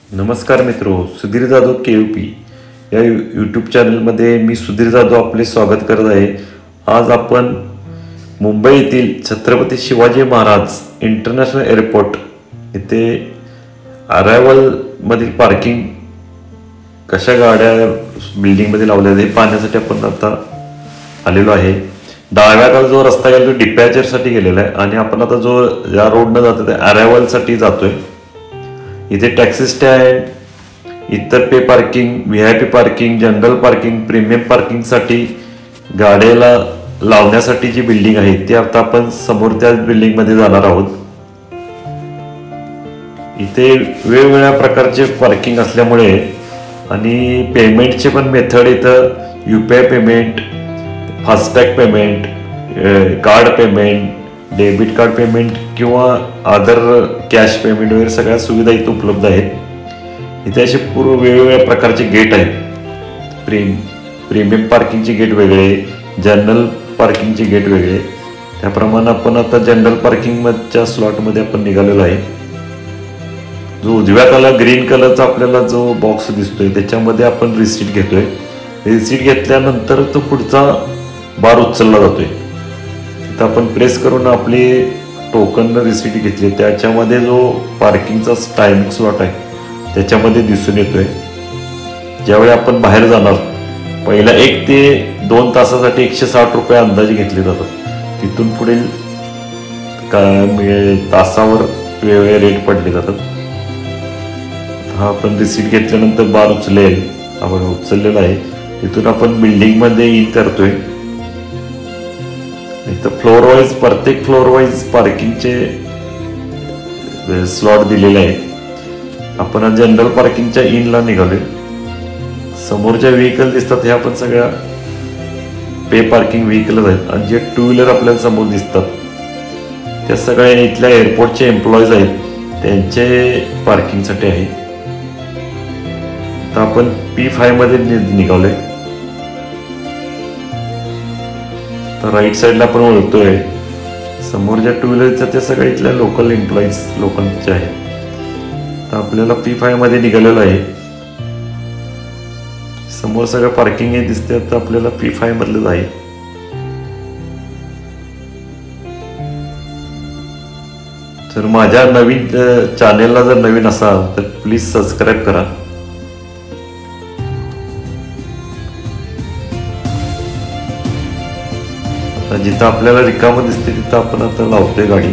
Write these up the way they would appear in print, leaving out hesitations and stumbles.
नमस्कार मित्रो, सुधीर जाधव KUP या यूट्यूब चॅनलमध्ये मी सुधीर जाधव आपले स्वागत करत आहे। आज आपण मुंबई येथील छत्रपती शिवाजी महाराज इंटरनॅशनल एअरपोर्ट येथे अरायवलमधील पार्किंग कशा गाड्या बिल्डिंगमध्ये लावल्या हे पाहण्यासाठी आपण आता आलेलो आहे। डाव्याकडे जो रस्ता गेला तो डिपॅचरसाठी गेलेला आहे आणि आपण आता जो या रोडने जातो ते अरायवलसाठी जातोय। इथे टॅक्सी स्टँड, इतर pay parking, VIP parking, general parking, premium पार्किंगसाठी गाड्याला लावण्यासाठी जी बिल्डिंग आहे ती आता आपण समोर त्या बिल्डिंगमध्ये जाणार आहोत। इथे वेगवेगळ्या प्रकारचे पार्किंग असल्यामुळे आणि पेमेंटचे पण मेथड इथं UPI payment, FASTag payment, card payment, debit card payment किंवा अदर कॅश पेमेंट वगैरे सगळ्या सुविधा इथे उपलब्ध आहेत। इथे असे पूर्व वेगवेगळ्या प्रकारचे गेट आहेत। प्रीमियम पार्किंगचे गेट वेगळे, जनरल पार्किंगचे गेट वेगळे। त्याप्रमाणे आपण आता जनरल पार्किंगच्या स्लॉटमध्ये आपण निघालेलो आहे। जो उजव्या कलर ग्रीन कलरचा आपल्याला जो बॉक्स दिसतोय त्याच्यामध्ये आपण रिसीट घेतोय। रिसीट घेतल्यानंतर तो पुढचा बार उचलला जातोय। तर आपण प्रेस करून आपली टोकन रिसीट घेतली त्याच्यामध्ये जो पार्किंगचा टायमिंग स्लॉट आहे त्याच्यामध्ये दिसून येतोय। ज्यावेळी आपण बाहेर जाणार पहिला 1 ते 2 तासासाठी 160 रुपये अंदाजे घेतले जातात। तिथून पुढील तासावर वेगवेगळे रेट पडले जातात। हा आपण रिसीट घेतल्यानंतर बार उचलेल, आपण उचललेला आहे। तिथून आपण बिल्डिंगमध्ये इन करतोय। इथं फ्लोअर वाईज प्रत्येक फ्लोअर वाईज पार्किंगचे स्लॉट दिलेले आहेत। आपण जनरल पार्किंगच्या इनला निघालोय। समोरच्या व्हेकल दिसतात हे आपण सगळ्या पे पार्किंग व्हेकल आहेत आणि जे 2 व्हीलर आपल्याला समोर दिसतात त्या सगळ्या इथल्या एअरपोर्टचे एम्प्लॉईज आहेत, त्यांचे पार्किंगसाठी आहे। तर आपण P5 मध्ये निघालोय। तर राईट साईडला आपण ओळखतोय समोर ज्या 2 व्हीलरच्या ते सगळ्या इथल्या लोकल एम्प्लॉईज लोकांचे आहेत। तर आपल्याला P5 मध्ये निघालेलं आहे। समोर सगळं पार्किंग हे दिसते, तर आपल्याला P5 मधलंच आहे। जर माझ्या नवीन चॅनेलला जर नवीन असाल तर प्लीज सबस्क्राईब करा। जिथं आपल्याला रिकामं दिसते तिथं आपण आता लावतोय गाडी।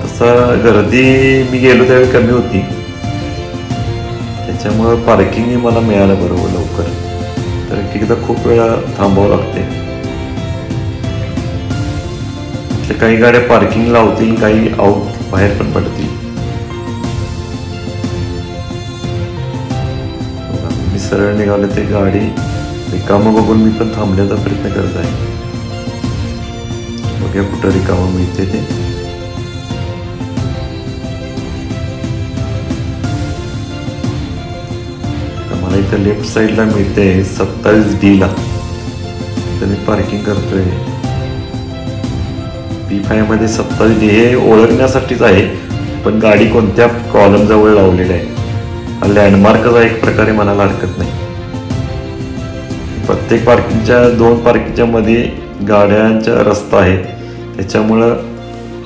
तसा गर्दी मी गेलो त्यावेळी कमी होती, त्याच्यामुळं पार्किंगही मला मिळालं बरोबर लवकर। तर एकदा खूप वेळा थांबावं लागते। काही गाड्या पार्किंग लावतील, काही आउट बाहेर पण पडतील। मी सरळ निघाले ते गाडी रिकामं बघून मी पण थांबण्याचा प्रयत्न करत आहे। बघूया कुठं रिकामं मिळते ते। मला इथं लेफ्ट साईडला मिळते 27D ला, तर मी पार्किंग करतोय। P5 मध्ये 27D हे ओळखण्यासाठीच आहे, पण गाडी कोणत्या कॉलम जवळ लावलेली आहे हा लँडमार्कचा एक प्रकारे म्हणायला हरकत नाही। प्रत्येक पार्किंगच्या 2 पार्किंगच्या मध्ये गाड्यांचा रस्ता आहे, त्याच्यामुळं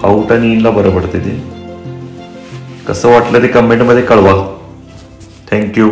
आउट आणि इनला बरं पडते। ते कसं वाटलं ते कमेंटमध्ये कळवा। थँक्यू।